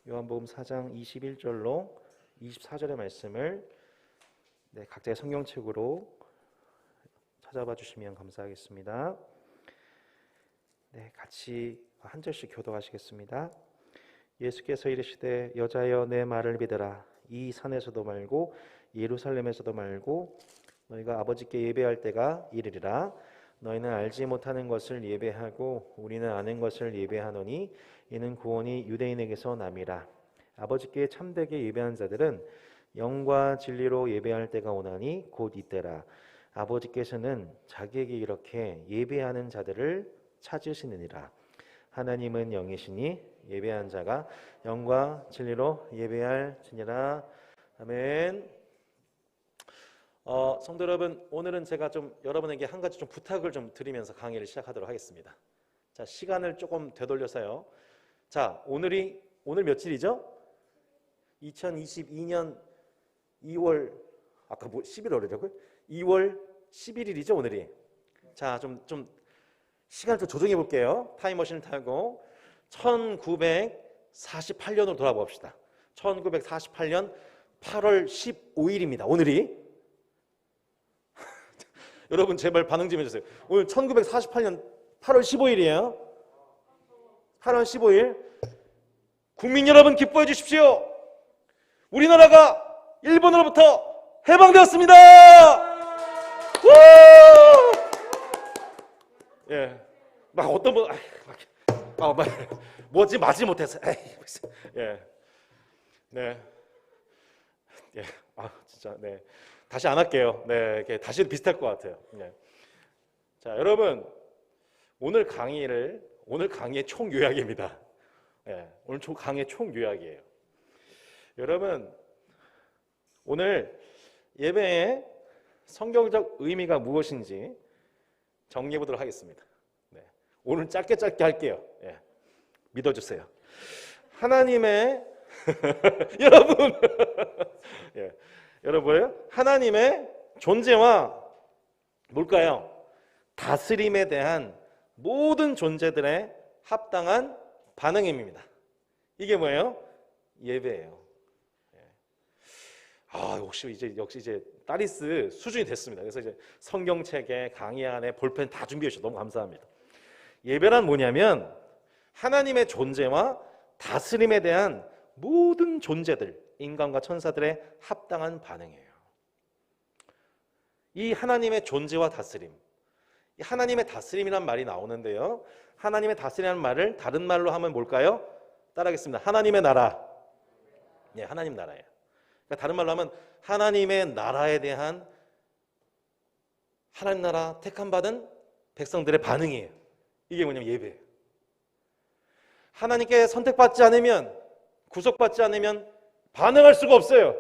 요한복음 4장 21절로 24절의 말씀을 각자의 성경책으로 찾아봐 주시면 감사하겠습니다. 같이 한 절씩 교독하시겠습니다. 예수께서 이르시되 여자여 내 말을 믿으라. 이 산에서도 말고 예루살렘에서도 말고 너희가 아버지께 예배할 때가 이르리라. 너희는 알지 못하는 것을 예배하고 우리는 아는 것을 예배하노니 이는 구원이 유대인에게서 남이라. 아버지께 참되게 예배한 자들은 영과 진리로 예배할 때가 오나니 곧 이때라. 아버지께서는 자기에게 이렇게 예배하는 자들을 찾으시느니라. 하나님은 영이시니 예배한 자가 영과 진리로 예배할지니라. 아멘. 성도 여러분, 오늘은 제가 좀 여러분에게 한 가지 좀 부탁을 좀 드리면서 강의를 시작하도록 하겠습니다. 자, 시간을 조금 되돌려서요. 자, 오늘 며칠이죠? 2022년 2월 아까 11월이라고요? 2월 11일이죠, 오늘이. 자, 좀 시간을 좀 조정해 볼게요. 타임머신을 타고 1948년으로 돌아봅시다. 1948년 8월 15일입니다. 오늘이. 여러분 제발 반응 좀 해주세요. 오늘 1948년 8월 15일이에요. 8월 15일. 국민 여러분 기뻐해 주십시오. 우리나라가 일본으로부터 해방되었습니다. 예, 막 어떤 분, 뭐지 맞지 못해서, 예, 네, 예, 진짜, 네, 다시 안 할게요. 네, 다시 비슷할 것 같아요. 네. 자, 여러분, 오늘 강의의 총 요약입니다. 예, 오늘 강의의 총 요약이에요. 여러분, 오늘 예배의 성경적 의미가 무엇인지 정리해 보도록 하겠습니다. 네. 오늘 짧게 할게요. 예. 믿어주세요. 하나님의 여러분, 예. 여러분, 하나님의 존재와 뭘까요? 다스림에 대한 모든 존재들의 합당한 반응입니다. 이게 뭐예요? 예배예요. 예. 역시 이제 따리스 수준이 됐습니다. 그래서 이제 성경책에 강의 안에 볼펜 다 준비해 주셔서 너무 감사합니다. 예배란 뭐냐면 하나님의 존재와 다스림에 대한 모든 존재들, 인간과 천사들의 합당한 반응이에요. 이 하나님의 존재와 다스림, 이 하나님의 다스림이란 말이 나오는데요. 하나님의 다스림이라는 말을 다른 말로 하면 뭘까요? 따라하겠습니다. 하나님의 나라. 네, 하나님 나라예요. 그러니까 다른 말로 하면 하나님의 나라에 대한 하나님 나라 택함받은 백성들의 반응이에요. 이게 뭐냐면 예배예요. 하나님께 선택받지 않으면, 구속받지 않으면 반응할 수가 없어요.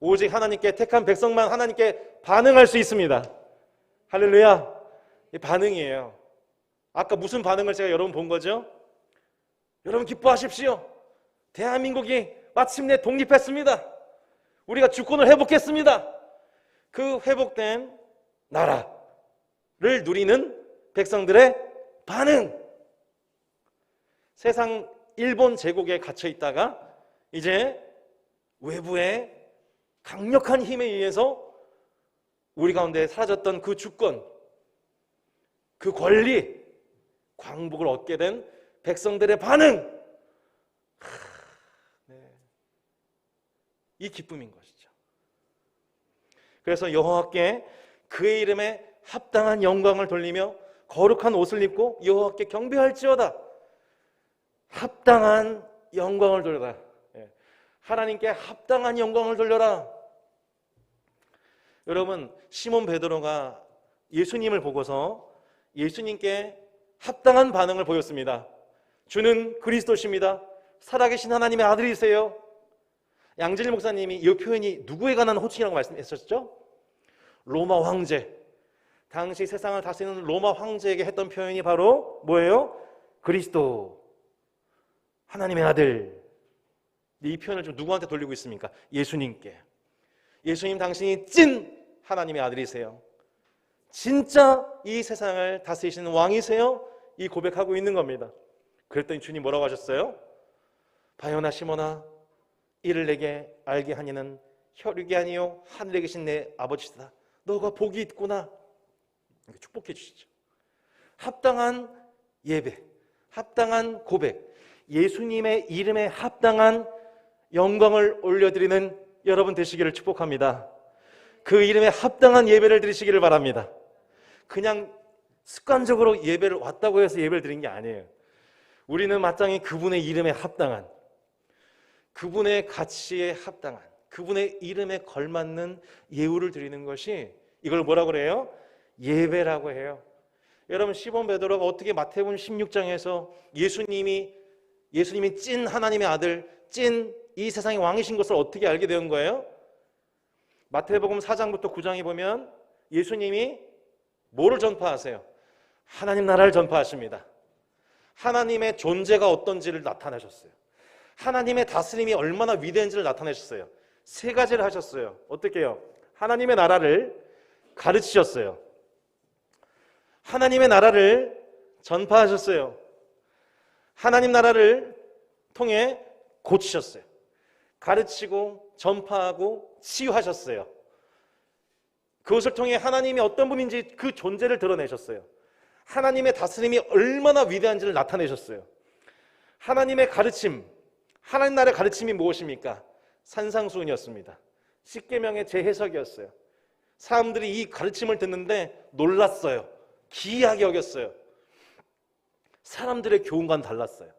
오직 하나님께 택한 백성만 하나님께 반응할 수 있습니다. 할렐루야. 이 반응이에요. 아까 무슨 반응을 제가 여러분 본 거죠? 여러분 기뻐하십시오. 대한민국이 마침내 독립했습니다. 우리가 주권을 회복했습니다. 그 회복된 나라를 누리는 백성들의 반응. 세상 일본 제국에 갇혀 있다가 이제 외부의 강력한 힘에 의해서 우리 가운데 사라졌던 그 주권, 그 권리, 광복을 얻게 된 백성들의 반응. 이 기쁨인 것이죠. 그래서 여호와께 그의 이름에 합당한 영광을 돌리며 거룩한 옷을 입고 여호와께 경배할지어다. 합당한 영광을 돌려라. 하나님께 합당한 영광을 돌려라. 여러분, 시몬 베드로가 예수님을 보고서 예수님께 합당한 반응을 보였습니다. 주는 그리스도십니다. 살아계신 하나님의 아들이세요. 양진일 목사님이 이 표현이 누구에 관한 호칭이라고 말씀하셨죠? 로마 황제. 당시 세상을 다스리는 로마 황제에게 했던 표현이 바로 뭐예요? 그리스도, 하나님의 아들. 이 표현을 좀 누구한테 돌리고 있습니까? 예수님께. 예수님 당신이 찐 하나님의 아들이세요. 진짜 이 세상을 다스리시는 왕이세요. 이 고백하고 있는 겁니다. 그랬더니 주님 뭐라고 하셨어요? 바요나 시몬아, 이를 내게 알게 하니는 혈육이 아니요 하늘에 계신 내 아버지시다. 너가 복이 있구나. 축복해 주시죠. 합당한 예배, 합당한 고백, 예수님의 이름에 합당한 영광을 올려드리는 여러분 되시기를 축복합니다. 그 이름에 합당한 예배를 드리시기를 바랍니다. 그냥 습관적으로 예배를 왔다고 해서 예배를 드린 게 아니에요. 우리는 마땅히 그분의 이름에 합당한, 그분의 가치에 합당한, 그분의 이름에 걸맞는 예우를 드리는 것이, 이걸 뭐라고 그래요? 예배라고 해요. 여러분, 시몬 베드로가 어떻게 마태복음 16장에서 예수님이 찐 하나님의 아들, 찐 이 세상의 왕이신 것을 어떻게 알게 된 거예요? 마태복음 4장부터 9장에 보면 예수님이 뭐를 전파하세요? 하나님 나라를 전파하십니다. 하나님의 존재가 어떤지를 나타내셨어요. 하나님의 다스림이 얼마나 위대한지를 나타내셨어요. 세 가지를 하셨어요. 어떻게 해요? 하나님의 나라를 가르치셨어요. 하나님의 나라를 전파하셨어요. 하나님 나라를 통해 고치셨어요. 가르치고 전파하고 치유하셨어요. 그것을 통해 하나님이 어떤 분인지 그 존재를 드러내셨어요. 하나님의 다스림이 얼마나 위대한지를 나타내셨어요. 하나님의 가르침, 하나님 나라의 가르침이 무엇입니까? 산상수훈이었습니다. 십계명의 재해석이었어요. 사람들이 이 가르침을 듣는데 놀랐어요. 기이하게 여겼어요. 사람들의 교훈과는 달랐어요.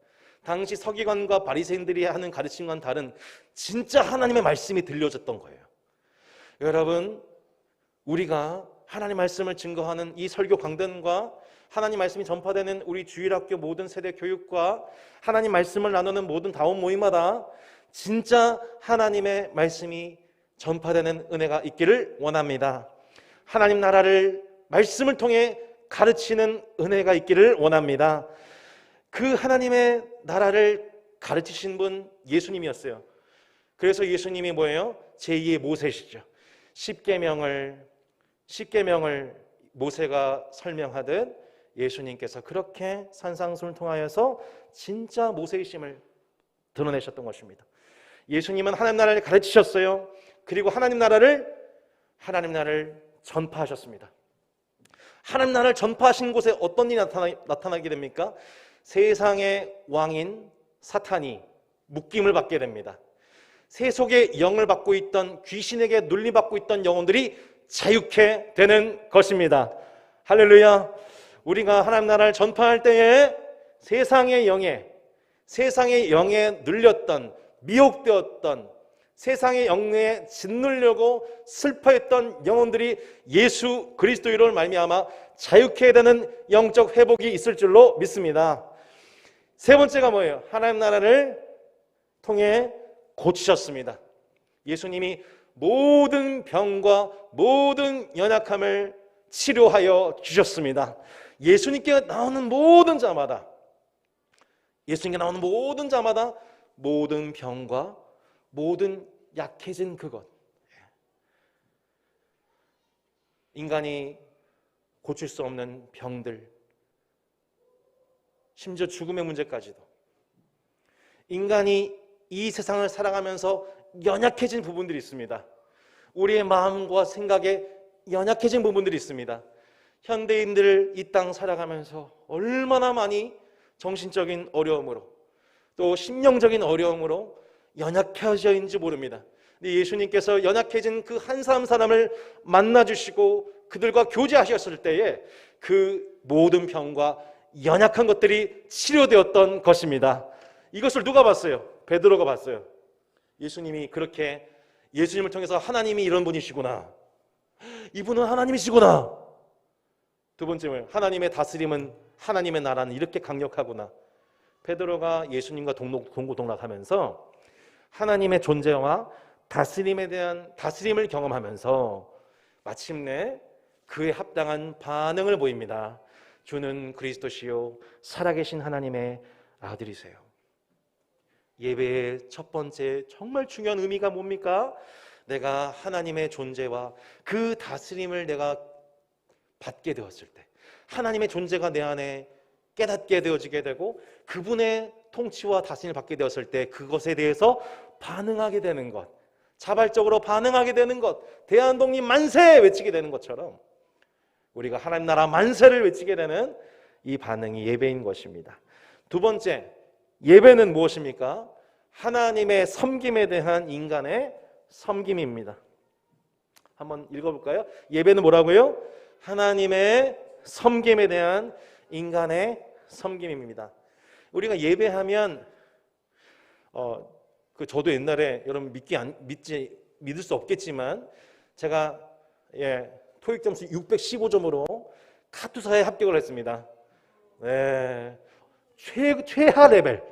당시 서기관과 바리새인들이 하는 가르침과는 다른 진짜 하나님의 말씀이 들려졌던 거예요. 여러분, 우리가 하나님 말씀을 증거하는 이 설교 강단과 하나님 말씀이 전파되는 우리 주일학교 모든 세대 교육과 하나님 말씀을 나누는 모든 다원 모임마다 진짜 하나님의 말씀이 전파되는 은혜가 있기를 원합니다. 하나님 나라를 말씀을 통해 가르치는 은혜가 있기를 원합니다. 그 하나님의 나라를 가르치신 분 예수님이었어요. 그래서 예수님이 뭐예요? 제2의 모세시죠. 십계명을 모세가 설명하듯 예수님께서 그렇게 산상수훈을 통하여서 진짜 모세이심을 드러내셨던 것입니다. 예수님은 하나님 나라를 가르치셨어요. 그리고 하나님 나라를 전파하셨습니다. 하나님 나라를 전파하신 곳에 어떤 일이 나타나게 됩니까? 세상의 왕인 사탄이 묶임을 받게 됩니다. 세속의 영을 받고 있던, 귀신에게 눌림받고 있던 영혼들이 자유케 되는 것입니다. 할렐루야. 우리가 하나님 나라를 전파할 때에 세상의 영에 눌렸던, 미혹되었던, 세상의 영에 짓누려고 슬퍼했던 영혼들이 예수 그리스도로 말미암아 자유케 되는 영적 회복이 있을 줄로 믿습니다. 세 번째가 뭐예요? 하나님 나라를 통해 고치셨습니다. 예수님이 모든 병과 모든 연약함을 치료하여 주셨습니다. 예수님께 나오는 모든 자마다 모든 병과 모든 약해진 그것, 인간이 고칠 수 없는 병들, 심지어 죽음의 문제까지도, 인간이 이 세상을 살아가면서 연약해진 부분들이 있습니다. 우리의 마음과 생각에 연약해진 부분들이 있습니다. 현대인들 이 땅 살아가면서 얼마나 많이 정신적인 어려움으로 또 심령적인 어려움으로 연약해져 있는지 모릅니다. 근데 예수님께서 연약해진 그 한 사람을 만나주시고 그들과 교제하셨을 때에 그 모든 병과 연약한 것들이 치료되었던 것입니다. 이것을 누가 봤어요? 베드로가 봤어요. 예수님이 그렇게, 예수님을 통해서 하나님이 이런 분이시구나, 이분은 하나님이시구나. 두 번째는 하나님의 다스림은, 하나님의 나라는 이렇게 강력하구나. 베드로가 예수님과 동고동락하면서 하나님의 존재와 다스림에 대한 다스림을 경험하면서 마침내 그에 합당한 반응을 보입니다. 주는 그리스도시요 살아계신 하나님의 아들이세요. 예배의 첫 번째 정말 중요한 의미가 뭡니까? 내가 하나님의 존재와 그 다스림을 내가 받게 되었을 때, 하나님의 존재가 내 안에 깨닫게 되어지게 되고 그분의 통치와 다스림을 받게 되었을 때 그것에 대해서 반응하게 되는 것, 자발적으로 반응하게 되는 것, 대한독립 만세 외치게 되는 것처럼 우리가 하나님 나라 만세를 외치게 되는 이 반응이 예배인 것입니다. 두 번째, 예배는 무엇입니까? 하나님의 섬김에 대한 인간의 섬김입니다. 한번 읽어볼까요? 예배는 뭐라고요? 하나님의 섬김에 대한 인간의 섬김입니다. 우리가 예배하면 저도 옛날에 여러분 믿을 수 없겠지만 제가 토익 점수 615점으로 카투사에 합격을 했습니다. 네, 최하 레벨,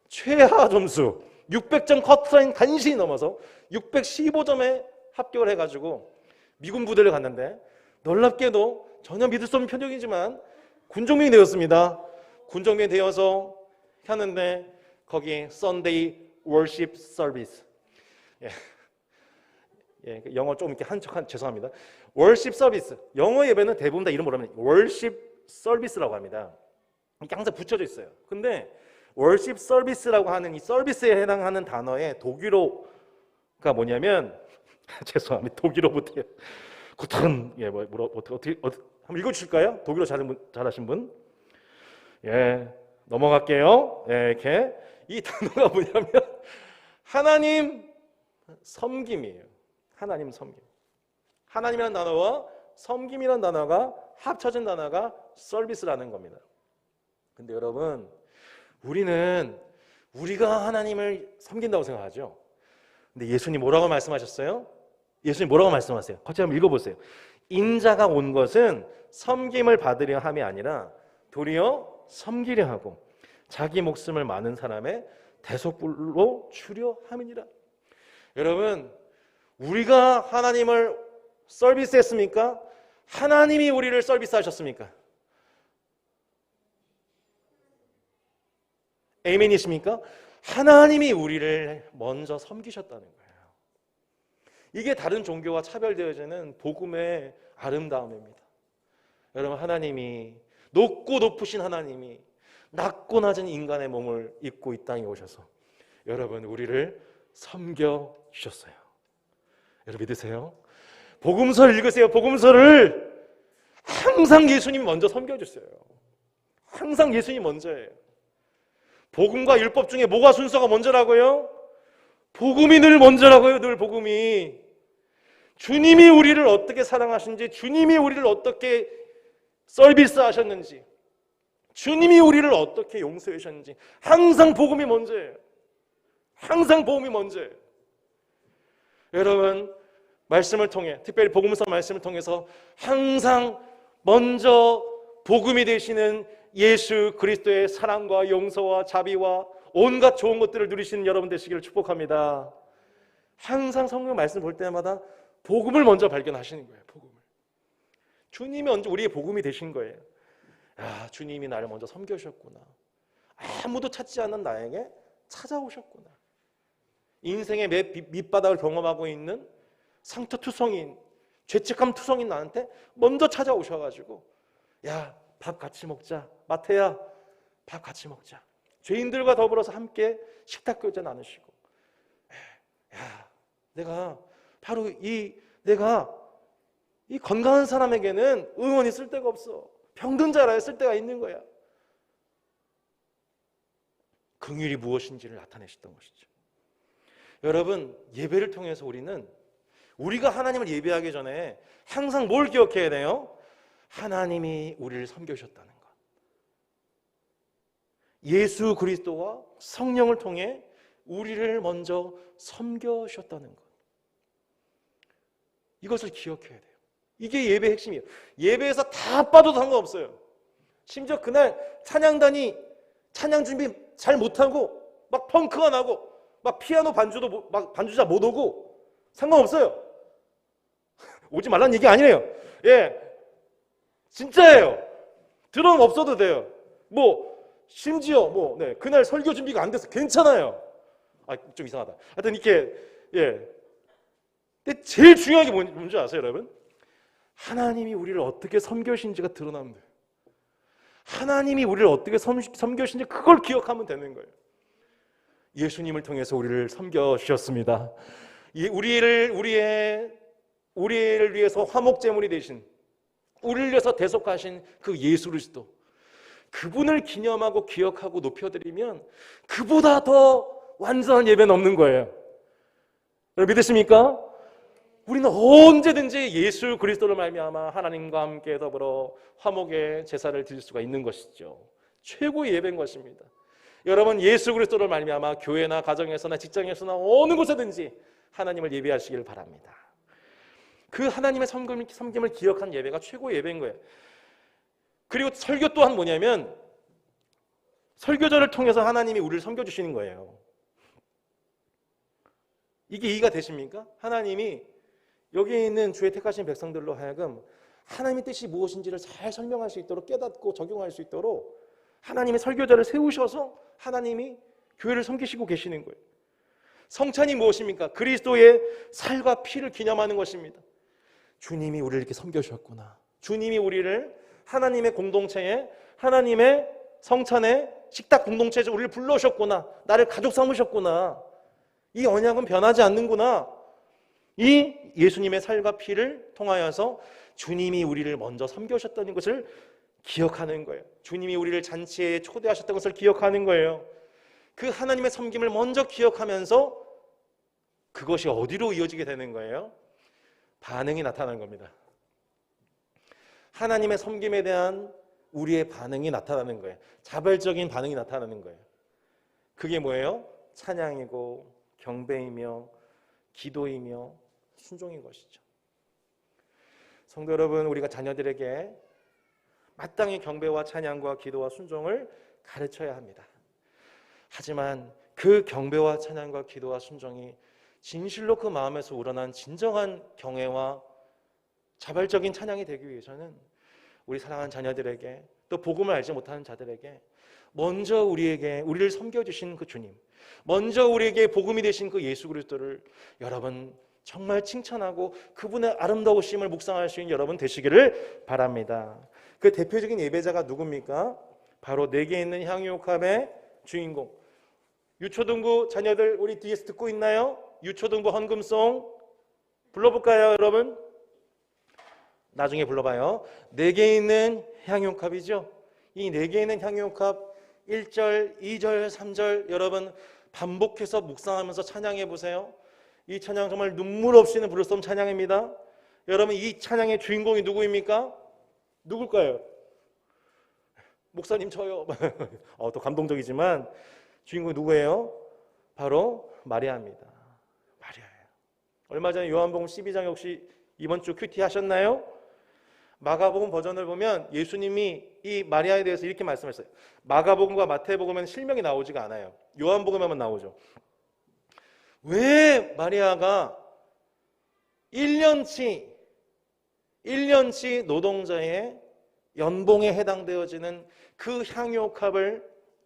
최하 점수 600점 커트라인 간신히 넘어서 615점에 합격을 해가지고 미군 부대를 갔는데 놀랍게도 전혀 믿을 수 없는 편적이지만 군종병이 되었습니다. 군종병이 되어서 하는데 거기 Sunday Worship Service, 영어 좀 이렇게 죄송합니다. Worship Service, 영어 예배는 대부분 다 이름 뭐라면 Worship Service라고 합니다. 이게 항상 붙여져 있어요. 근데 Worship Service라고 하는 이 서비스에 해당하는 단어의 독일어가 뭐냐면 죄송합니다. 독일어 못해요. 어떻게 한번 읽어주실까요? 독일어 잘하신 분? 넘어갈게요. 이렇게 이 단어가 뭐냐면 하나님 섬김이에요. 하나님 섬김. 하나님이라는 단어와 섬김이라는 단어가 합쳐진 단어가 서비스라는 겁니다. 근데 여러분, 우리가 하나님을 섬긴다고 생각하죠. 근데 예수님 뭐라고 말씀하셨어요? 예수님 뭐라고 말씀하세요? 같이 한번 읽어보세요. 인자가 온 것은 섬김을 받으려 함이 아니라 도리어 섬기려 하고 자기 목숨을 많은 사람의 대속불로 주려 함이니라. 여러분, 우리가 하나님을 서비스했습니까? 하나님이 우리를 서비스하셨습니까? 에이멘이십니까? 하나님이 우리를 먼저 섬기셨다는 거예요. 이게 다른 종교와 차별되어지는 복음의 아름다움입니다. 여러분, 하나님이 높고 높으신 하나님이 낮고 낮은 인간의 몸을 입고 이 땅에 오셔서 여러분 우리를 섬겨주셨어요. 여러분 믿으세요? 복음서를 읽으세요. 복음서를 항상 예수님이 먼저 섬겨주세요. 항상 예수님이 먼저예요. 복음과 율법 중에 뭐가 순서가 먼저라고요? 복음이 늘 먼저라고요. 늘 복음이. 주님이 우리를 어떻게 사랑하신지, 주님이 우리를 어떻게 서비스하셨는지, 주님이 우리를 어떻게 용서해 주셨는지 항상 복음이 먼저예요. 항상 복음이 먼저예요. 여러분, 말씀을 통해, 특별히 복음서 말씀을 통해서 항상 먼저 복음이 되시는 예수 그리스도의 사랑과 용서와 자비와 온갖 좋은 것들을 누리시는 여러분 되시기를 축복합니다. 항상 성경 말씀 볼 때마다 복음을 먼저 발견하시는 거예요. 복음을. 주님이 먼저 우리의 복음이 되신 거예요. 야, 주님이 나를 먼저 섬겨주셨구나. 아무도 찾지 않는 나에게 찾아오셨구나. 인생의 밑바닥을 경험하고 있는 상투투성인, 죄책감 투성인 나한테 먼저 찾아오셔가지고 야, 밥 같이 먹자. 마태야, 밥 같이 먹자. 죄인들과 더불어서 함께 식탁 교제 나누시고, 야, 내가 이 건강한 사람에게는 응원이 쓸 데가 없어. 병든 자라야 쓸 데가 있는 거야. 긍휼이 무엇인지를 나타내셨던 것이죠. 여러분, 예배를 통해서 우리가 하나님을 예배하기 전에 항상 뭘 기억해야 돼요? 하나님이 우리를 섬겨주셨다는 것. 예수 그리스도와 성령을 통해 우리를 먼저 섬겨주셨다는 것. 이것을 기억해야 돼요. 이게 예배의 핵심이에요. 예배에서 다 빠져도 상관없어요. 심지어 그날 찬양단이 찬양 준비 잘 못하고 막 펑크가 나고 막 피아노 반주자 못 오고 상관없어요. 오지 말라는 얘기 아니에요. 진짜예요. 드럼 없어도 돼요. 심지어 그날 설교 준비가 안 돼서 괜찮아요. 좀 이상하다. 하여튼 이렇게 근데 제일 중요한 게 뭔지 아세요, 여러분? 하나님이 우리를 어떻게 섬겨주신지가 드러나면 돼요. 하나님이 우리를 어떻게 섬겨주신지 그걸 기억하면 되는 거예요. 예수님을 통해서 우리를 섬겨 주셨습니다. 우리를 위해서 화목제물이 되신, 우리를 위해서 대속하신 그 예수 그리스도, 그분을 기념하고 기억하고 높여드리면 그보다 더 완전한 예배는 없는 거예요. 여러분 믿으십니까? 우리는 언제든지 예수 그리스도를 말미암아 하나님과 함께 더불어 화목의 제사를 드릴 수가 있는 것이죠. 최고의 예배인 것입니다. 여러분 예수 그리스도를 말미암아 교회나 가정에서나 직장에서나 어느 곳에든지 하나님을 예배하시길 바랍니다. 그 하나님의 섬김을 기억한 예배가 최고의 예배인 거예요. 그리고 설교 또한 뭐냐면 설교자를 통해서 하나님이 우리를 섬겨주시는 거예요. 이게 이해가 되십니까? 하나님이 여기 있는 주의 택하신 백성들로 하여금 하나님의 뜻이 무엇인지를 잘 설명할 수 있도록 깨닫고 적용할 수 있도록 하나님의 설교자를 세우셔서 하나님이 교회를 섬기시고 계시는 거예요. 성찬이 무엇입니까? 그리스도의 살과 피를 기념하는 것입니다. 주님이 우리를 이렇게 섬겨주셨구나. 주님이 우리를 하나님의 공동체에, 하나님의 성찬에, 식탁 공동체에서 우리를 불러오셨구나. 나를 가족 삼으셨구나. 이 언약은 변하지 않는구나. 이 예수님의 살과 피를 통하여서 주님이 우리를 먼저 섬겨오셨다는 것을 기억하는 거예요. 주님이 우리를 잔치에 초대하셨던 것을 기억하는 거예요. 그 하나님의 섬김을 먼저 기억하면서 그것이 어디로 이어지게 되는 거예요? 반응이 나타나는 겁니다. 하나님의 섬김에 대한 우리의 반응이 나타나는 거예요. 자발적인 반응이 나타나는 거예요. 그게 뭐예요? 찬양이고 경배이며 기도이며 순종인 것이죠. 성도 여러분, 우리가 자녀들에게 마땅히 경배와 찬양과 기도와 순종을 가르쳐야 합니다. 하지만 그 경배와 찬양과 기도와 순종이 진실로 그 마음에서 우러난 진정한 경외와 자발적인 찬양이 되기 위해서는 우리 사랑하는 자녀들에게 또 복음을 알지 못하는 자들에게 먼저 우리를 섬겨주신 그 주님, 먼저 우리에게 복음이 되신 그 예수 그리스도를 여러분 정말 칭찬하고 그분의 아름다우심을 묵상할 수 있는 여러분 되시기를 바랍니다. 그 대표적인 예배자가 누굽니까? 바로 내게 있는 향유옥합의 주인공. 유초등부 자녀들 우리 뒤에서 듣고 있나요? 유초등부 헌금송 불러볼까요, 여러분? 나중에 불러봐요. 내게 있는 향유옥합이죠. 이 내게 있는 향유옥합 1절, 2절, 3절 여러분 반복해서 묵상하면서 찬양해 보세요. 이 찬양 정말 눈물 없이는 부를 수 없는 찬양입니다. 여러분 이 찬양의 주인공이 누구입니까? 누굴까요? 목사님 저요. 또 감동적이지만 주인공이 누구예요? 바로 마리아입니다. 마리아예요. 얼마 전에 요한복음 12장 혹시 이번 주 큐티 하셨나요? 마가복음 버전을 보면 예수님이 이 마리아에 대해서 이렇게 말씀했어요. 마가복음과 마태복음에는 실명이 나오지가 않아요. 요한복음에만 나오죠. 왜 마리아가 1년치 노동자의 연봉에 해당되어지는 그 향유옥합을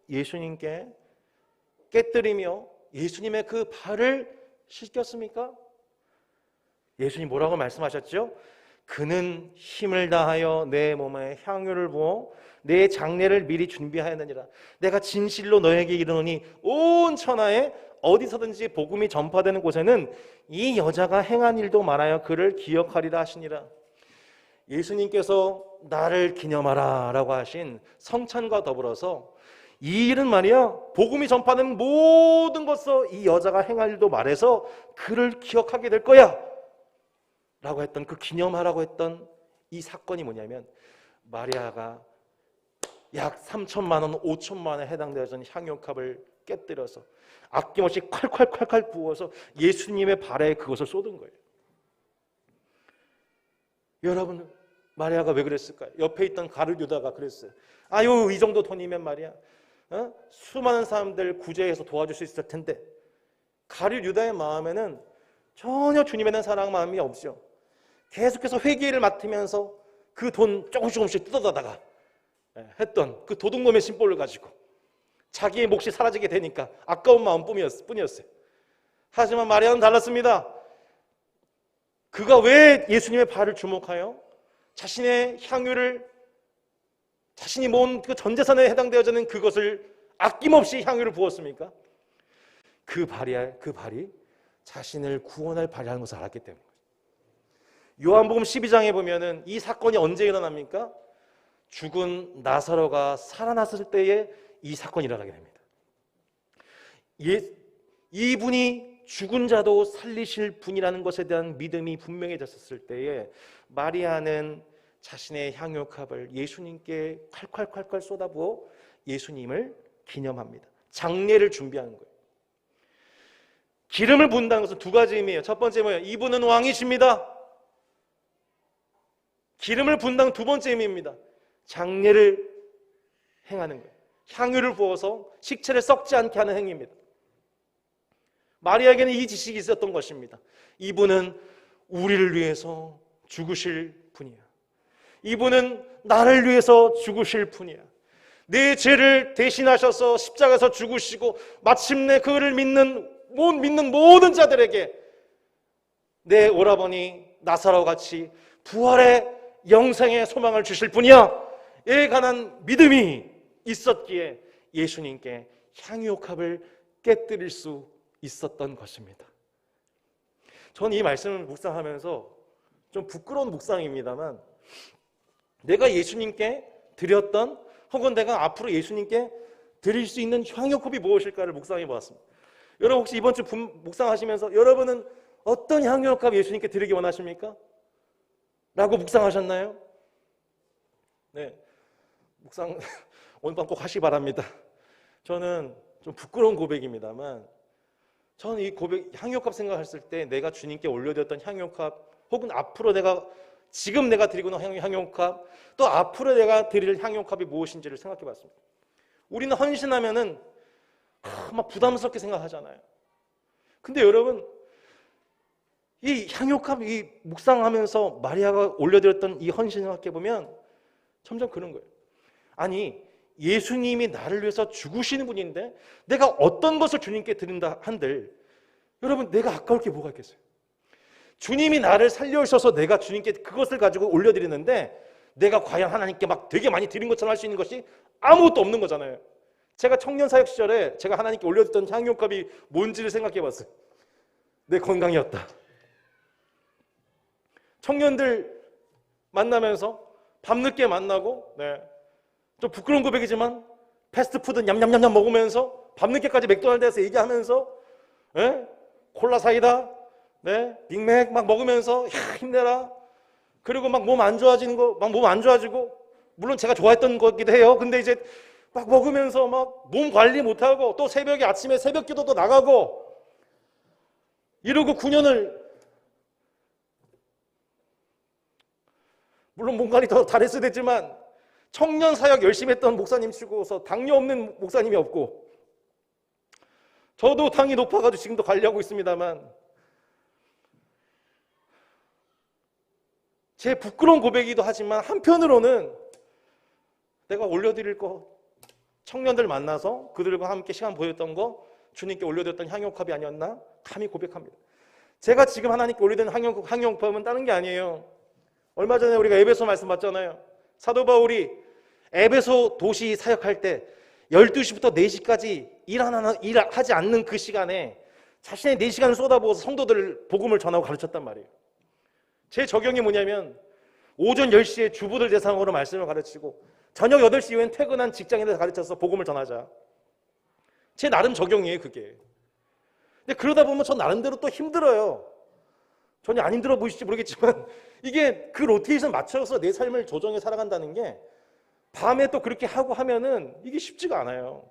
예수님께 깨뜨리며 예수님의 그 발을 씻겼습니까? 예수님 뭐라고 말씀하셨죠? 그는 힘을 다하여 내 몸에 향유를 부어 내 장례를 미리 준비하였느니라. 내가 진실로 너에게 이르노니 온 천하에 어디서든지 복음이 전파되는 곳에는 이 여자가 행한 일도 많아요 그를 기억하리라 하시니라. 예수님께서 나를 기념하라 라고 하신 성찬과 더불어서 이 일은 말이야 복음이 전파되는 모든 것으로 이 여자가 행한 일도 말해서 그를 기억하게 될 거야 라고 했던 그 기념하라고 했던 이 사건이 뭐냐면 마리아가 약 3천만 원, 5천만 원에 해당되어지는 향유옥합을 깨뜨려서 아낌없이 콸콸콸콸 부어서 예수님의 발에 그것을 쏟은 거예요. 여러분 마리아가 왜 그랬을까요? 옆에 있던 가룟 유다가 그랬어요. 아유 이 정도 돈이면 말이야 수많은 사람들 구제해서 도와줄 수 있을 텐데. 가룟 유다의 마음에는 전혀 주님에 대한 사랑 마음이 없죠. 계속해서 회개를 맡으면서 그 돈 조금씩 뜯어다가 했던 그 도둑놈의 심볼을 가지고 자기의 몫이 사라지게 되니까 아까운 마음뿐이었어요. 하지만 마리아는 달랐습니다. 그가 왜 예수님의 발을 주목하여 자신의 향유를 자신이 모은 그 전 재산에 해당되어지는 그것을 아낌없이 향유를 부었습니까? 그 발이 자신을 구원할 발이라는 것을 알았기 때문에. 요한복음 12장에 보면은 이 사건이 언제 일어납니까? 죽은 나사로가 살아났을 때에 이 사건이 일어나게 됩니다. 이분이 죽은 자도 살리실 분이라는 것에 대한 믿음이 분명해졌을 때에 마리아는 자신의 향유컵을 예수님께 콸콸콸콸 쏟아부어 예수님을 기념합니다. 장례를 준비하는 거예요. 기름을 부은다는 것은 두 가지 의미예요. 첫 번째 뭐예요? 이분은 왕이십니다. 기름을 부은다는 두 번째 의미입니다. 장례를 행하는 거예요. 향유를 부어서 식체를 썩지 않게 하는 행위입니다. 마리아에게는 이 지식이 있었던 것입니다. 이분은 우리를 위해서 죽으실 분이야. 이분은 나를 위해서 죽으실 분이야. 내 죄를 대신하셔서 십자가에서 죽으시고 마침내 그를 믿는 모든 자들에게 내 오라버니 나사로 같이 부활의 영생의 소망을 주실 분이야. 에 관한 믿음이 있었기에 예수님께 향유옥합을 깨뜨릴 수 있었던 것입니다. 저는 이 말씀을 묵상하면서 좀 부끄러운 묵상입니다만 내가 예수님께 드렸던 혹은 내가 앞으로 예수님께 드릴 수 있는 향유컵이 무엇일까를 묵상해 보았습니다. 여러분 혹시 이번 주 묵상하시면서 여러분은 어떤 향유컵 예수님께 드리기 원하십니까? 라고 묵상하셨나요? 네, 묵상 오늘 밤 꼭 하시기 바랍니다. 저는 좀 부끄러운 고백입니다만 저는 이 향유값 생각했을 때 내가 주님께 올려드렸던 향유값 혹은 앞으로 지금 내가 드리고 있는 향유값 또 앞으로 내가 드릴 향유값이 무엇인지를 생각해 봤습니다. 우리는 헌신하면은 막 부담스럽게 생각하잖아요. 근데 여러분 이 향유값 이 묵상하면서 마리아가 올려드렸던 이 헌신을 생각해 보면 점점 그런 거예요. 아니 예수님이 나를 위해서 죽으시는 분인데 내가 어떤 것을 주님께 드린다 한들 여러분 내가 아까울 게 뭐가 있겠어요? 주님이 나를 살려주셔서 내가 주님께 그것을 가지고 올려드리는데 내가 과연 하나님께 막 되게 많이 드린 것처럼 할 수 있는 것이 아무것도 없는 거잖아요. 제가 청년 사역 시절에 제가 하나님께 올려드렸던 향유값이 뭔지를 생각해 봤어요. 내 건강이었다. 청년들 만나면서 밤늦게 만나고 좀 부끄러운 고백이지만 패스트푸드 냠냠냠냠 먹으면서 밤늦게까지 맥도날드에서 얘기하면서 콜라 사이다 빅맥 막 먹으면서 힘내라. 그리고 막 몸 안 좋아지는 거 막 몸 안 좋아지고 물론 제가 좋아했던 거기도 해요. 근데 이제 막 먹으면서 막 몸 관리 못하고 또 새벽에 아침에 새벽 기도도 나가고 이러고 9년을 물론 몸 관리 더 잘했어야 됐지만 청년 사역 열심히 했던 목사님 치고서 당뇨 없는 목사님이 없고 저도 당이 높아가지고 지금도 관리하고 있습니다만 제 부끄러운 고백이기도 하지만 한편으로는 내가 올려드릴 거 청년들 만나서 그들과 함께 시간 보냈던 거 주님께 올려드렸던 향유컵이 아니었나? 감히 고백합니다. 제가 지금 하나님께 올려드린 향유컵은 다른 게 아니에요. 얼마 전에 우리가 에베소 말씀 봤잖아요. 사도 바울이 에베소 도시 사역할 때 12시부터 4시까지 일하지 않는 그 시간에 자신의 4시간을 쏟아부어서 성도들 복음을 전하고 가르쳤단 말이에요. 제 적용이 뭐냐면 오전 10시에 주부들 대상으로 말씀을 가르치고 저녁 8시 이후엔 퇴근한 직장인들 가르쳐서 복음을 전하자. 제 나름 적용이에요 그게. 근데 그러다 보면 저 나름대로 또 힘들어요. 전혀 안 힘들어 보이실지 모르겠지만 이게 그 로테이션 맞춰서 내 삶을 조정해 살아간다는 게 밤에 또 그렇게 하고 하면은 이게 쉽지가 않아요.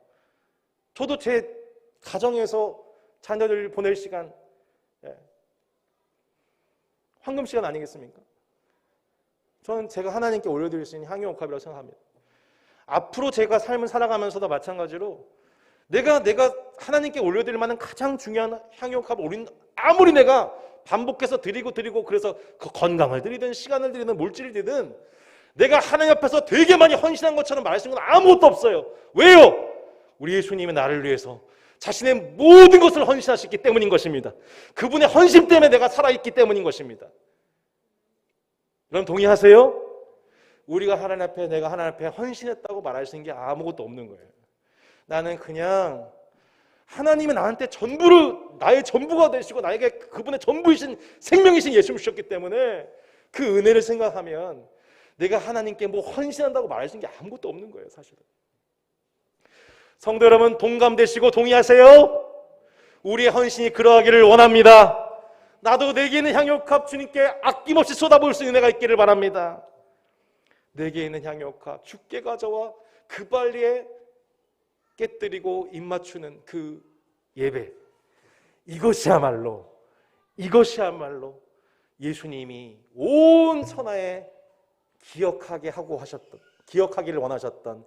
저도 제 가정에서 자녀들 보낼 시간 황금 시간 아니겠습니까? 저는 제가 하나님께 올려드릴 수 있는 향유옥합이라고 생각합니다. 앞으로 제가 삶을 살아가면서도 마찬가지로 내가 하나님께 올려드릴 만한 가장 중요한 향유옥합을 아무리 내가 반복해서 드리고 그래서 그 건강을 드리든 시간을 드리든 물질을 드리든 내가 하나님 앞에서 되게 많이 헌신한 것처럼 말할 수 있는 건 아무것도 없어요. 왜요? 우리 예수님이 나를 위해서 자신의 모든 것을 헌신하셨기 때문인 것입니다. 그분의 헌신 때문에 내가 살아있기 때문인 것입니다. 여러분 동의하세요? 우리가 내가 하나님 앞에 헌신했다고 말할 수 있는 게 아무것도 없는 거예요. 나는 그냥 하나님은 나한테 전부를, 나의 전부가 되시고 나에게 그분의 전부이신 생명이신 예수를 주셨기 때문에 그 은혜를 생각하면 내가 하나님께 뭐 헌신한다고 말할 수 있는 게 아무것도 없는 거예요, 사실은. 성도 여러분, 동감되시고 동의하세요? 우리의 헌신이 그러하기를 원합니다. 나도 내게 있는 향유값 주님께 아낌없이 쏟아부을 수 있는 은혜가 있기를 바랍니다. 내게 있는 향유값 주께 가져와 그 빨리에 깨뜨리고 입맞추는 그 예배, 이것이야말로 예수님이 온 천하에 기억하기를 원하셨던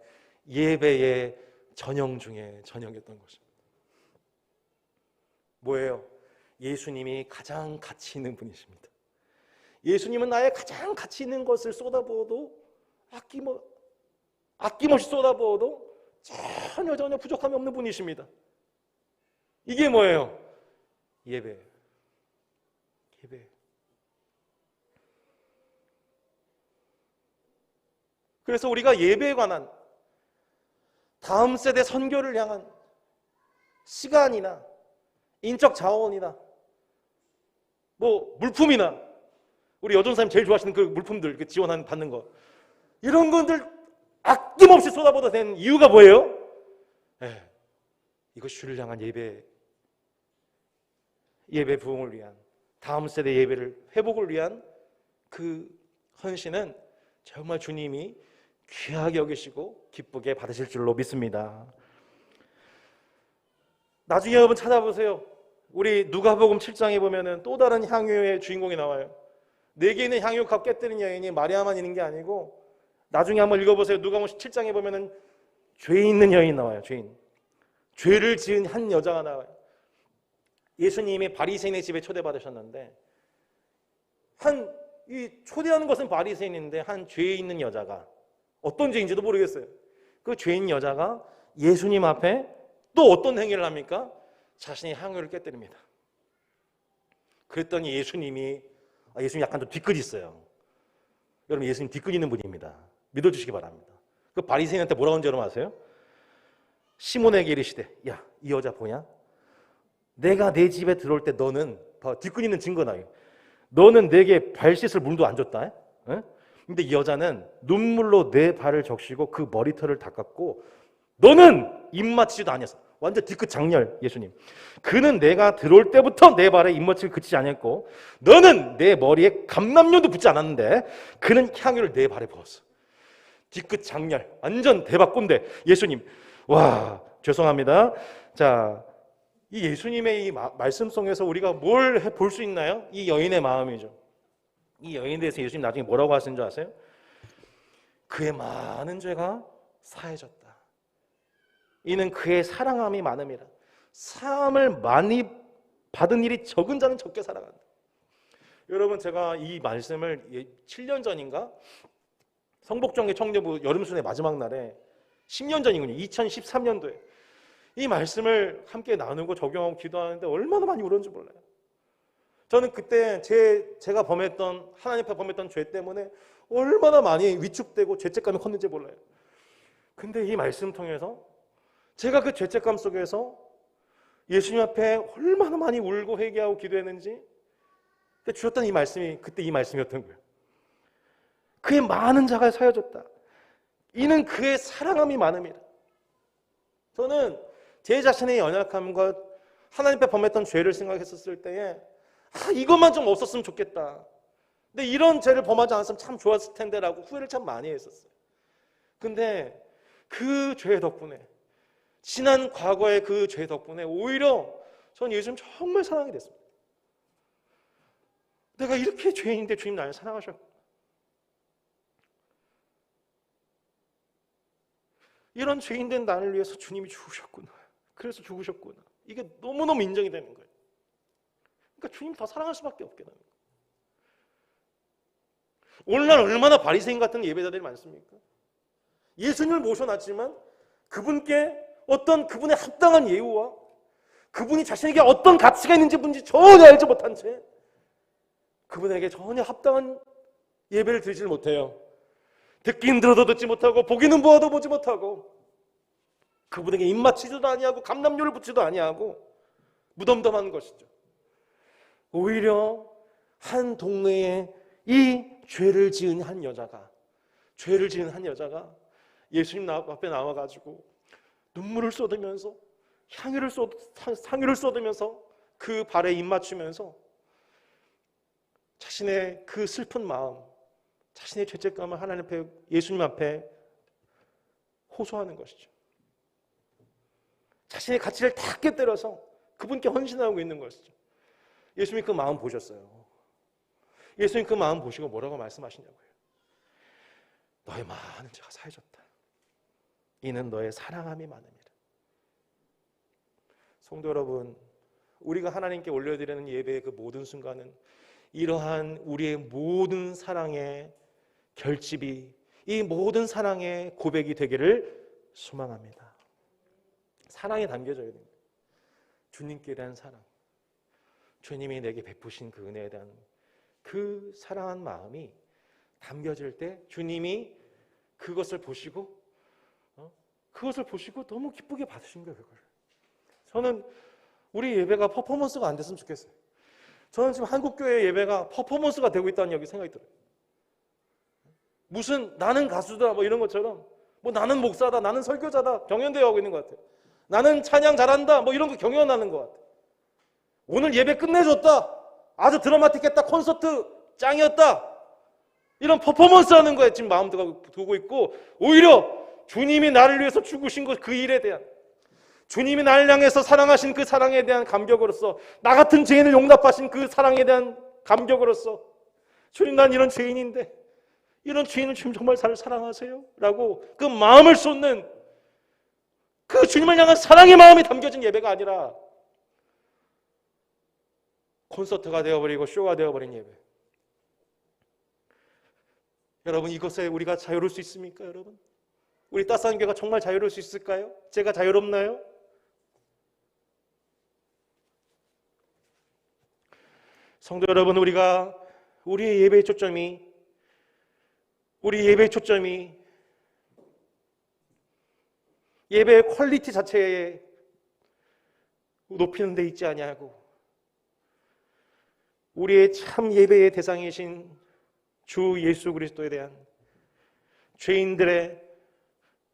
예배의 전형 중에 전형이었던 것입니다. 뭐예요? 예수님이 가장 가치 있는 분이십니다. 예수님은 나의 가장 가치 있는 것을 쏟아부어도 아낌없이 쏟아부어도 전혀 부족함이 없는 분이십니다. 이게 뭐예요? 예배. 그래서 우리가 예배에 관한 다음 세대 선교를 향한 시간이나 인적 자원이나 뭐 물품이나 우리 여전사님 제일 좋아하시는 그 물품들 받는 거 이런 것들 아낌없이 쏟아부어도 되는 이유가 뭐예요? 이것이 주를 향한 예배 부흥을 위한 다음 세대 예배를 회복을 위한 그 헌신은 정말 주님이 귀하게 여기시고 기쁘게 받으실 줄로 믿습니다. 나중에 여러분 찾아보세요. 우리 누가복음 7장에 보면은 또 다른 향유의 주인공이 나와요. 내게 있는 향유값 깨뜨린 여인이 마리아만 있는 게 아니고 나중에 한번 읽어보세요. 누가복음 7장에 보면은 죄 있는 여인 나와요. 죄를 지은 한 여자가 나와요. 예수님이 바리새인의 집에 초대받으셨는데 이 초대하는 것은 바리새인인데 한 죄 있는 여자가 어떤 죄인지도 모르겠어요. 그 죄 있는 여자가 예수님 앞에 또 어떤 행위를 합니까? 자신의 향유를 깨뜨립니다. 그랬더니 예수님이 약간 좀 뒤끝이 있어요. 여러분, 예수님 뒤끝 있는 분입니다. 믿어주시기 바랍니다. 그 바리새인한테 뭐라고 하는지 여러분 아세요? 시몬에게 이르시되, 야, 이 여자 보냐? 내가 내 집에 들어올 때 너는 뒤끝 있는 증거나 너는 내게 발 씻을 물도 안 줬다. 근데 이 여자는 눈물로 내 발을 적시고 그 머리털을 닦았고 너는 입맞추지도 아니었어. 완전 뒤끝 장렬 예수님. 그는 내가 들어올 때부터 내 발에 입맞추기 그치지 않았고 너는 내 머리에 감람용도 붙지 않았는데 그는 향유를 내 발에 부었어. 뒤끝 장렬. 완전 대박 꼰대 예수님. 와, 죄송합니다. 자, 이 예수님의 이 말씀 속에서 우리가 뭘 볼 수 있나요? 이 여인의 마음이죠. 이 여인에 대해서 예수님 나중에 뭐라고 하시는 줄 아세요? 그의 많은 죄가 사해졌다. 이는 그의 사랑함이 많음이라. 사함을 많이 받은 일이 적은 자는 적게 사랑한다. 여러분, 제가 이 말씀을 7년 전인가 성복정의 청년부 여름순회 마지막 날에 10년 전이군요. 2013년도에 이 말씀을 함께 나누고 적용하고 기도하는데 얼마나 많이 울었는지 몰라요. 저는 그때 제가 하나님 앞에 범했던 죄 때문에 얼마나 많이 위축되고 죄책감이 컸는지 몰라요. 근데 이 말씀 통해서 제가 그 죄책감 속에서 예수님 앞에 얼마나 많이 울고 회개하고 기도했는지 주셨던 이 말씀이 그때 이 말씀이었던 거예요. 그의 많은 자가 사여졌다. 이는 그의 사랑함이 많음이라. 저는 제 자신의 연약함과 하나님 앞에 범했던 죄를 생각했었을 때에 이것만 좀 없었으면 좋겠다. 근데 이런 죄를 범하지 않았으면 참 좋았을 텐데라고 후회를 참 많이 했었어요. 근데 그 죄 덕분에 지난 과거의 그 죄 덕분에 오히려 전 예수님 정말 사랑이 됐습니다. 내가 이렇게 죄인인데 주님 나를 사랑하셨고 이런 죄인된 나를 위해서 주님이 죽으셨구나. 그래서 죽으셨구나. 이게 너무너무 인정이 되는 거예요. 그러니까 주님 더 사랑할 수밖에 없게 되는 거예요. 오늘날 얼마나 바리새인 같은 예배자들이 많습니까? 예수님을 모셔놨지만 그분께 어떤 그분의 합당한 예우와 그분이 자신에게 어떤 가치가 있는지 뭔지 전혀 알지 못한 채 그분에게 전혀 합당한 예배를 드리지 못해요. 듣긴 들어도 듣지 못하고 보기는 보아도 보지 못하고 그분에게 입맞추지도 아니하고 감람료를 붙이지도 아니하고 무덤덤한 것이죠. 오히려 한 동네에 이 죄를 지은 한 여자가 예수님 앞에 나와가지고 눈물을 쏟으면서 상유를 쏟으면서 그 발에 입맞추면서 자신의 그 슬픈 마음, 자신의 죄책감을 하나님 앞에, 예수님 앞에 호소하는 것이죠. 자신의 가치를 다 깨뜨려서 그분께 헌신하고 있는 것이죠. 예수님이 그 마음 보셨어요. 예수님 그 마음 보시고 뭐라고 말씀하시냐고요. 너의 많은 죄가 사해졌다. 이는 너의 사랑함이 많음이라. 성도 여러분, 우리가 하나님께 올려드리는 예배의 그 모든 순간은 이러한 우리의 모든 사랑의 결집이, 이 모든 사랑의 고백이 되기를 소망합니다. 사랑이 담겨져야 됩니다. 주님께 대한 사랑, 주님이 내게 베푸신 그 은혜에 대한 그 사랑한 마음이 담겨질 때 주님이 그것을 보시고 너무 기쁘게 받으신 거예요. 그걸. 저는 우리 예배가 퍼포먼스가 안 됐으면 좋겠어요. 저는 지금 한국교회 예배가 퍼포먼스가 되고 있다는 여기 생각이 들어요. 무슨 나는 가수다 뭐 이런 것처럼, 뭐 나는 목사다, 나는 설교자다 경연대회 하고 있는 것 같아요. 나는 찬양 잘한다 뭐 이런 거 경연하는 것 같아요. 오늘 예배 끝내줬다, 아주 드라마틱했다, 콘서트 짱이었다, 이런 퍼포먼스 하는 거에 지금 마음 두고 있고, 오히려 주님이 나를 위해서 죽으신 것, 그 일에 대한, 주님이 나를 향해서 사랑하신 그 사랑에 대한 감격으로서, 나 같은 죄인을 용납하신 그 사랑에 대한 감격으로서, 주님 난 이런 죄인인데 이런 죄인을 주님 정말 잘 사랑하세요? 라고 그 마음을 쏟는 그 주님을 향한 사랑의 마음이 담겨진 예배가 아니라 콘서트가 되어버리고 쇼가 되어버린 예배. 여러분, 이것에 우리가 자유로울 수 있습니까? 여러분, 우리 따스한 교회가 정말 자유로울 수 있을까요? 제가 자유롭나요? 성도 여러분, 우리의 예배의 초점이 예배의 퀄리티 자체에 높이는 데 있지 아니하고, 우리의 참 예배의 대상이신 주 예수 그리스도에 대한 죄인들의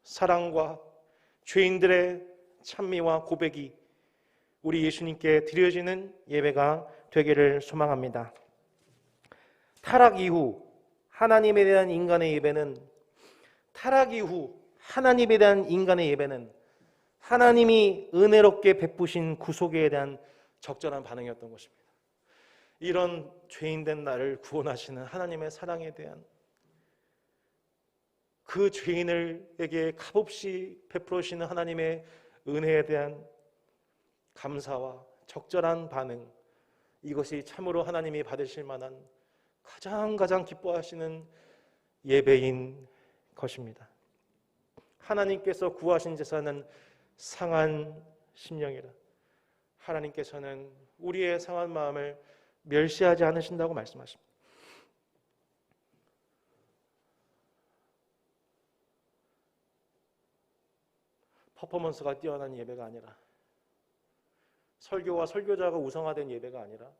사랑과 죄인들의 찬미와 고백이 우리 예수님께 드려지는 예배가 되기를 소망합니다. 타락 이후 하나님에 대한 인간의 예배는, 하나님이 은혜롭게 베푸신 구속에 대한 적절한 반응이었던 것입니다. 이런 죄인된 나를 구원하시는 하나님의 사랑에 대한, 그 죄인에게 값없이 베풀으시는 하나님의 은혜에 대한 감사와 적절한 반응, 이것이 참으로 하나님이 받으실 만한 가장 기뻐하시는 예배인 것입니다. 하나님께서 구하신 제사는 상한 심령이라. 하나님께서는 우리의 상한 마음을 멸시하지 않으신다고 말씀하십니다. 퍼포먼스가 뛰어난 예배가 아니라, 설교와 설교자가 우상화된 예배가 아니라,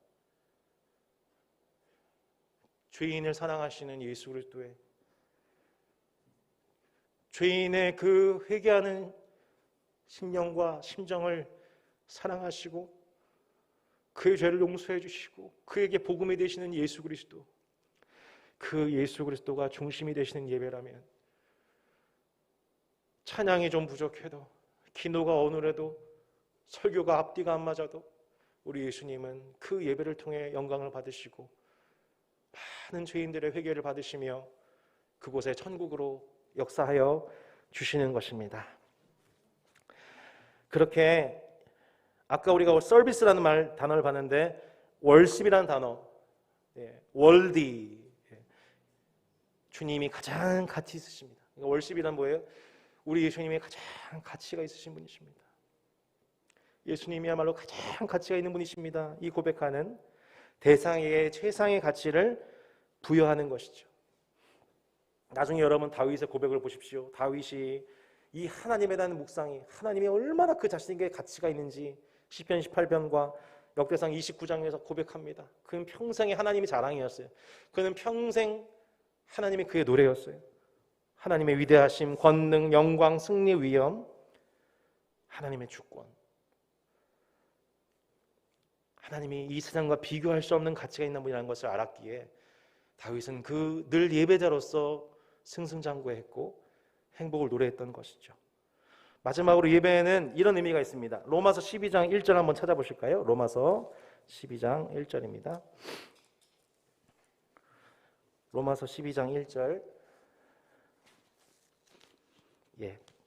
죄인을 사랑하시는 예수 그리스도의, 죄인의 그 회개하는 심령과 심정을 사랑하시고 그의 죄를 용서해 주시고 그에게 복음이 되시는 예수 그리스도, 그 예수 그리스도가 중심이 되시는 예배라면, 찬양이 좀 부족해도, 기도가 어눌해도, 설교가 앞뒤가 안 맞아도 우리 예수님은 그 예배를 통해 영광을 받으시고 많은 죄인들의 회개를 받으시며 그곳에 천국으로 역사하여 주시는 것입니다. 그렇게 아까 우리가 서비스라는 단어를 봤는데, 월십이라는 단어, 월디, 주님이 가장 가치 있으십니다. 그러니까 월십이란 뭐예요? 우리 예수님이 가장 가치가 있으신 분이십니다. 예수님이야말로 가장 가치가 있는 분이십니다. 이 고백하는 대상에게 최상의 가치를 부여하는 것이죠. 나중에 여러분 다윗의 고백을 보십시오. 다윗이 이 하나님에 대한 묵상이 하나님이 얼마나 그 자신에게 가치가 있는지 시편 18편과 역대상 29장에서 고백합니다. 그는 평생에 하나님이 자랑이었어요. 그는 평생 하나님이 그의 노래였어요. 하나님의 위대하심, 권능, 영광, 승리, 위엄, 하나님의 주권, 하나님이 이 세상과 비교할 수 없는 가치가 있는 분이라는 것을 알았기에 다윗은 그 늘 예배자로서 승승장구했고 행복을 노래했던 것이죠. 마지막으로 예배에는 이런 의미가 있습니다. 로마서 12장 1절 한번 찾아보실까요? 로마서 12장 1절입니다. 로마서 12장 1절.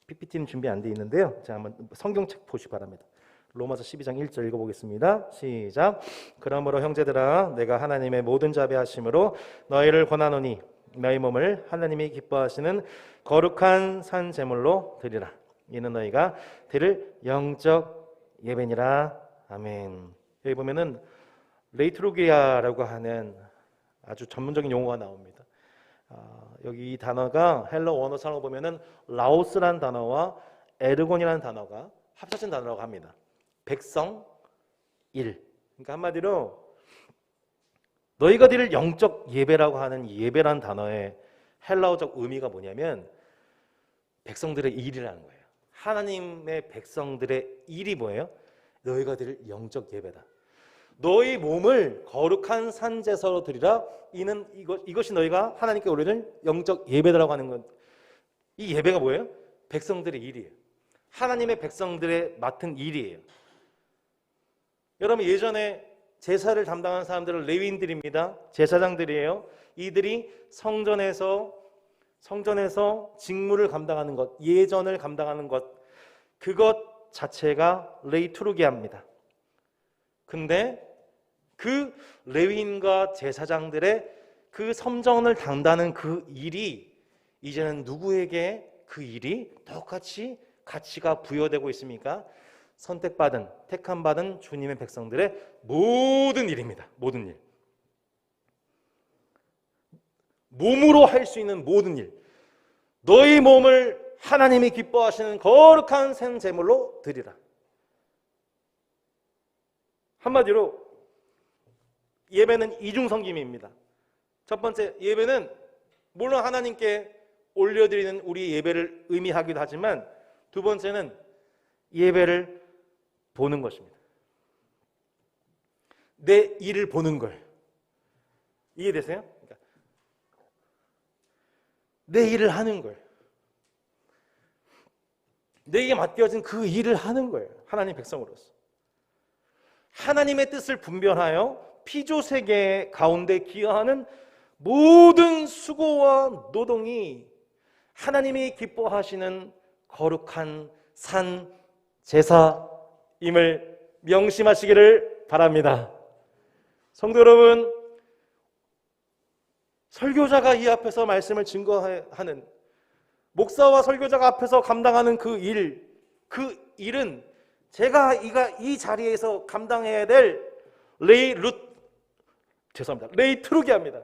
PPT는 준비 안 돼 있는데요. 자, 한번 성경책 보시기 바랍니다. 로마서 12장 1절 읽어보겠습니다. 시작. 그러므로 형제들아 내가 하나님의 모든 자비하심으로 너희를 권하노니 너희 몸을 하나님이 기뻐하시는 거룩한 산 제물로 드리라. 이는 너희가 드릴 영적 예배니라. 아멘. 여기 보면은 레이트로기아라고 하는 아주 전문적인 용어가 나옵니다. 여기 이 단어가 헬러 원어상으로 보면은 라오스란 단어와 에르곤이라는 단어가 합쳐진 단어라고 합니다. 백성 일. 그러니까 한마디로 너희가 드릴 영적 예배라고 하는 예배란 단어의 헬라어적 의미가 뭐냐면 백성들의 일이라는 거예요. 하나님의 백성들의 일이 뭐예요? 너희가 드릴 영적 예배다. 너희 몸을 거룩한 산제사로 드리라. 이는 이것이 너희가 하나님께 올리는 영적 예배다라고 하는 것. 이 예배가 뭐예요? 백성들의 일이에요. 하나님의 백성들의 맡은 일이에요. 여러분 예전에 제사를 담당하는 사람들은 레위인들입니다. 제사장들이에요. 이들이 성전에서 직무를 감당하는 것, 예전을 감당하는 것, 그것 자체가 레이투르기아입니다. 근데 그 레위인과 제사장들의 그 성전을 담당하는 그 일이 이제는 누구에게 그 일이 똑같이 가치가 부여되고 있습니까? 선택받은, 택함받은 주님의 백성들의 모든 일입니다. 모든 일. 몸으로 할 수 있는 모든 일. 너희 몸을 하나님이 기뻐하시는 거룩한 생 제물로 드리라. 한마디로 예배는 이중성김입니다. 첫 번째, 예배는 물론 하나님께 올려드리는 우리 예배를 의미하기도 하지만 두 번째는 예배를 보는 것입니다. 내 일을 보는 걸. 이해되세요? 그러니까 내 일을 하는 걸. 내게 맡겨진 그 일을 하는 거예요. 하나님 백성으로서. 하나님의 뜻을 분별하여 피조세계 가운데 기여하는 모든 수고와 노동이 하나님이 기뻐하시는 거룩한 산 제사임을 명심하시기를 바랍니다. 성도 여러분, 설교자가 이 앞에서 말씀을 증거하는 목사와 설교자가 앞에서 감당하는 그 일은 제가 이 자리에서 감당해야 될 레이트루기아입니다.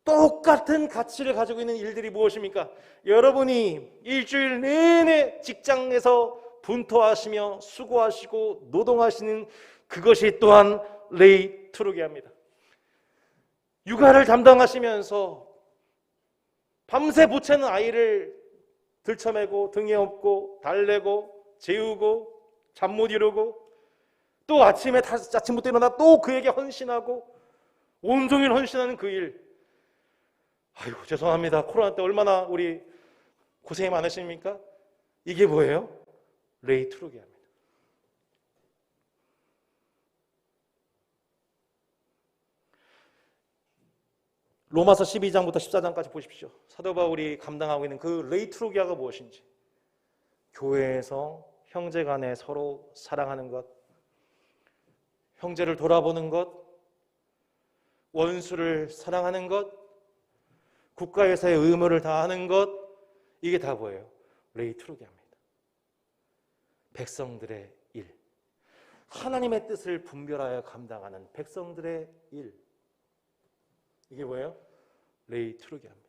똑같은 가치를 가지고 있는 일들이 무엇입니까? 여러분이 일주일 내내 직장에서 분투하시며 수고하시고 노동하시는 그것이 또한 레이트루기아입니다. 육아를 담당하시면서 밤새 보채는 아이를 들쳐매고 등에 업고 달래고 재우고 잠 못 이루고 또 아침부터 일어나 또 그에게 헌신하고 온종일 헌신하는 그 일. 아이고 죄송합니다. 코로나 때 얼마나 우리 고생이 많으십니까? 이게 뭐예요? 레이트루기아입니다. 로마서 12장부터 14장까지 보십시오. 사도 바울이 감당하고 있는 그 레이트루기아가 무엇인지. 교회에서 형제 간에 서로 사랑하는 것, 형제를 돌아보는 것, 원수를 사랑하는 것, 국가에서의 의무를 다하는 것, 이게 다 뭐예요? 레이트루기아입니다. 백성들의 일. 하나님의 뜻을 분별하여 감당하는 백성들의 일. 이게 뭐예요? 레이트루기아입니다.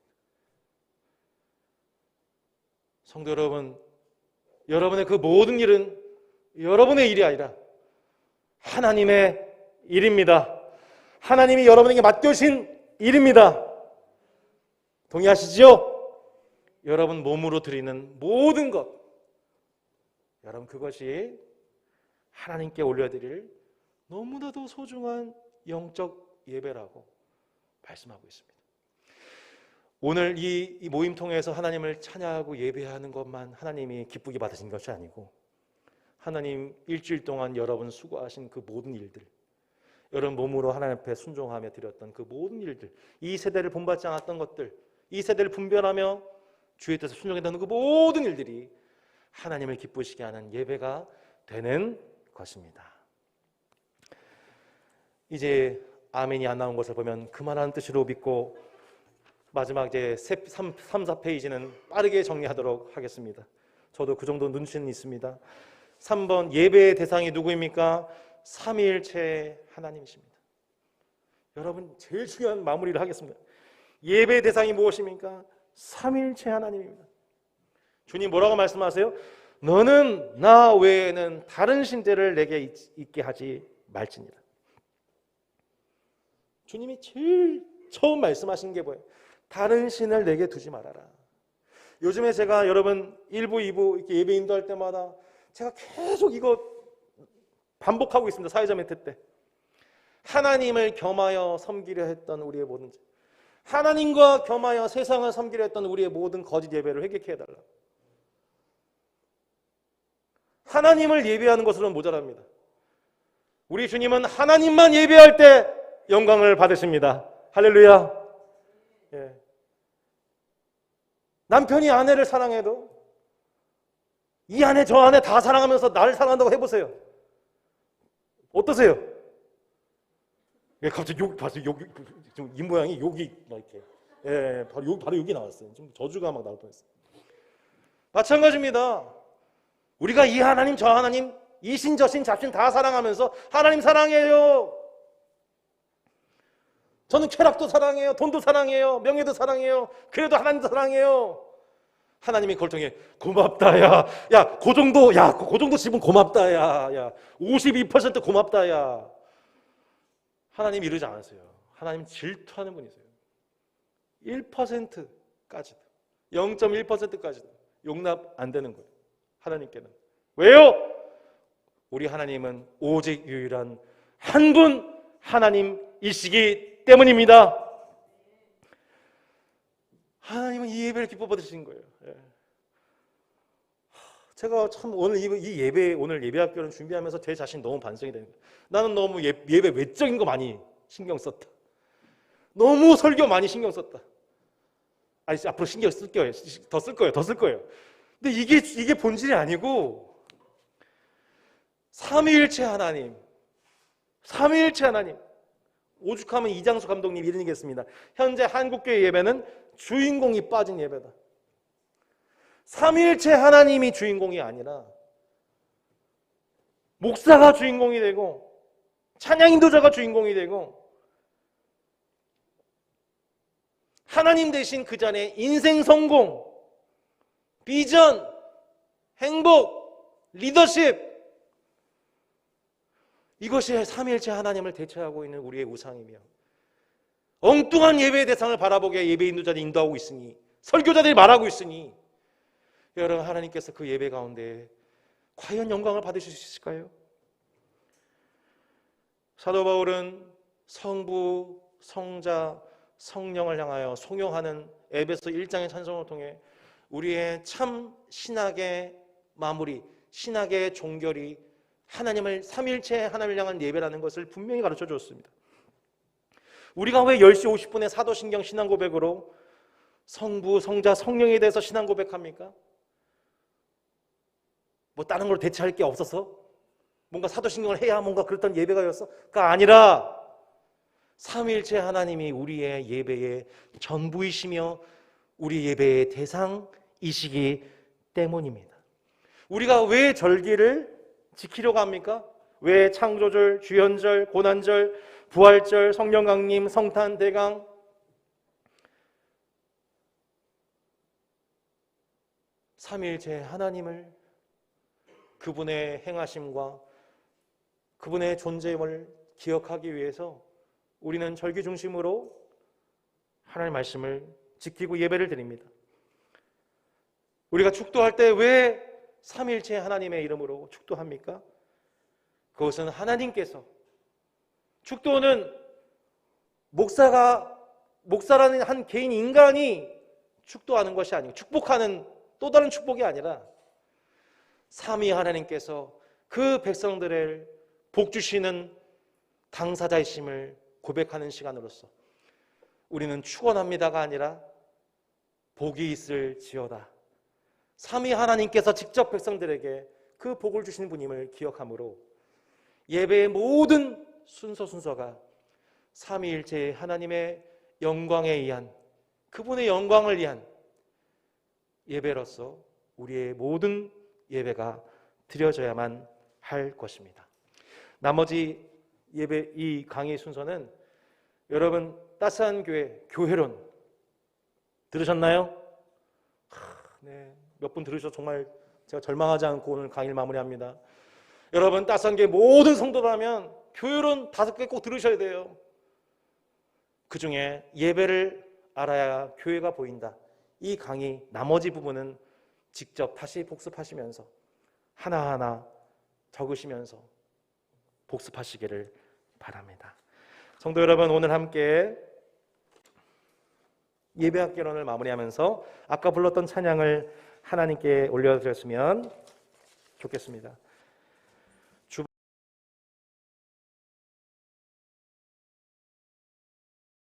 성도 여러분, 여러분의 그 모든 일은 여러분의 일이 아니라 하나님의 일입니다. 하나님이 여러분에게 맡겨주신 일입니다. 동의하시지요? 여러분 몸으로 드리는 모든 것, 여러분 그것이 하나님께 올려드릴 너무나도 소중한 영적 예배라고 말씀하고 있습니다. 오늘 이 모임 통해서 하나님을 찬양하고 예배하는 것만 하나님이 기쁘게 받으신 것이 아니고, 하나님 일주일 동안 여러분 수고하신 그 모든 일들, 여러분 몸으로 하나님 앞에 순종하며 드렸던 그 모든 일들, 이 세대를 본받지 않았던 것들, 이 세대를 분별하며 주의 뜻에 순종했던 그 모든 일들이 하나님을 기쁘시게 하는 예배가 되는 것입니다. 이제 아멘이 안 나온 것을 보면 그만한 뜻으로 믿고 마지막 이제 3, 4페이지는 빠르게 정리하도록 하겠습니다. 저도 그 정도 눈치는 있습니다. 3번, 예배의 대상이 누구입니까? 삼위일체 하나님이십니다. 여러분 제일 중요한 마무리를 하겠습니다. 예배의 대상이 무엇입니까? 삼위일체 하나님입니다. 주님 뭐라고 말씀하세요? 너는 나 외에는 다른 신들을 내게 있게 하지 말지니라. 주님이 제일 처음 말씀하신 게 뭐예요? 다른 신을 내게 두지 말아라. 요즘에 제가 여러분 1부, 2부 이렇게 예배 인도할 때마다 제가 계속 이거 반복하고 있습니다. 사회자 멘트 때. 하나님을 겸하여 섬기려 했던 우리의 모든 죄, 하나님과 겸하여 세상을 섬기려 했던 우리의 모든 거짓 예배를 회개케 해달라. 하나님을 예배하는 것으로는 모자랍니다. 우리 주님은 하나님만 예배할 때 영광을 받으십니다. 할렐루야. 예. 남편이 아내를 사랑해도 이 아내 저 아내 다 사랑하면서 나를 사랑한다고 해보세요. 어떠세요? 예, 갑자기 욕 봤어요. 욕, 좀 이 모양이 욕이 막 이렇게. 예, 바로 욕이 나왔어요. 좀 저주가 막 나올 뻔했어요. 마찬가지입니다. 우리가 이 하나님 저 하나님 이신 저신 잡신 다 사랑하면서 하나님 사랑해요. 저는 쾌락도 사랑해요. 돈도 사랑해요. 명예도 사랑해요. 그래도 하나님도 사랑해요. 하나님이 그걸 통해 고맙다 야 그 정도 집은 고맙다 야 52% 고맙다 야. 하나님 이러지 않으세요. 하나님 질투하는 분이세요. 1%까지도 0.1%까지도 용납 안 되는 거예요. 하나님께는. 왜요? 우리 하나님은 오직 유일한 한 분 하나님이시기 때문입니다. 하나님은 이 예배를 기뻐 받으신 거예요. 예. 제가 참 오늘 이 예배, 오늘 예배학교를 준비하면서 제 자신 너무 반성이 되는 거예요. 나는 너무 예배 외적인 거 많이 신경 썼다. 너무 설교 많이 신경 썼다. 아니 앞으로 신경 쓸 거예요. 더 쓸 거예요. 근데 이게 본질이 아니고 삼위일체 하나님. 오죽하면 이장수 감독님 이런 얘기 했습니다. 현재 한국교회 예배는 주인공이 빠진 예배다. 삼위일체 하나님이 주인공이 아니라 목사가 주인공이 되고 찬양 인도자가 주인공이 되고 하나님 대신 그 자리에 인생 성공, 비전, 행복, 리더십, 이것이 삼위일체 하나님을 대체하고 있는 우리의 우상이며 엉뚱한 예배의 대상을 바라보게 예배 인도자들이 인도하고 있으니, 설교자들이 말하고 있으니 여러분 하나님께서 그 예배 가운데 과연 영광을 받으실 수 있을까요? 사도 바울은 성부, 성자, 성령을 향하여 송영하는 에베소 1장의 찬송을 통해 우리의 참 신학의 마무리, 신학의 종결이 하나님을 삼위일체 하나님을 향한 예배라는 것을 분명히 가르쳐 주었습니다. 우리가 왜 10시 50분에 사도신경 신앙고백으로 성부, 성자, 성령에 대해서 신앙고백합니까? 뭐 다른 걸 대체할 게 없어서? 뭔가 사도신경을 해야 뭔가 그랬던 예배가였어?가 아니라 삼위일체 하나님이 우리의 예배의 전부이시며 우리 예배의 대상이시기 때문입니다. 우리가 왜 절기를 지키려고 합니까? 왜 창조절, 주현절, 고난절, 부활절, 성령강림, 성탄, 대강, 삼위일체 하나님을, 그분의 행하심과 그분의 존재임을 기억하기 위해서 우리는 절기 중심으로 하나님의 말씀을 지키고 예배를 드립니다. 우리가 축도할 때 왜 삼위일체 하나님의 이름으로 축도합니까? 그것은 하나님께서, 축도는 목사라는 한 개인 인간이 축도하는 것이 아니고 축복하는 또 다른 축복이 아니라 삼위 하나님께서 그 백성들을 복 주시는 당사자이심을 고백하는 시간으로서 우리는 축원합니다가 아니라 복이 있을지어다, 삼위 하나님께서 직접 백성들에게 그 복을 주시는 분임을 기억함으로 예배의 모든 순서가 삼위일체의 하나님의 영광에 의한, 그분의 영광을 위한 예배로서 우리의 모든 예배가 드려져야만 할 것입니다. 나머지 예배, 이 강의 순서는 여러분 따스한 교회, 교회론 들으셨나요? 네, 몇 분 들으셔서 정말 제가 절망하지 않고 오늘 강의를 마무리합니다. 여러분 따스한 교회 모든 성도라면 교회론 5개 꼭 들으셔야 돼요. 그 중에 예배를 알아야 교회가 보인다, 이 강의 나머지 부분은 직접 다시 복습하시면서 하나하나 적으시면서 복습하시기를 바랍니다. 성도 여러분, 오늘 함께 예배학개론을 마무리하면서 아까 불렀던 찬양을 하나님께 올려드렸으면 좋겠습니다.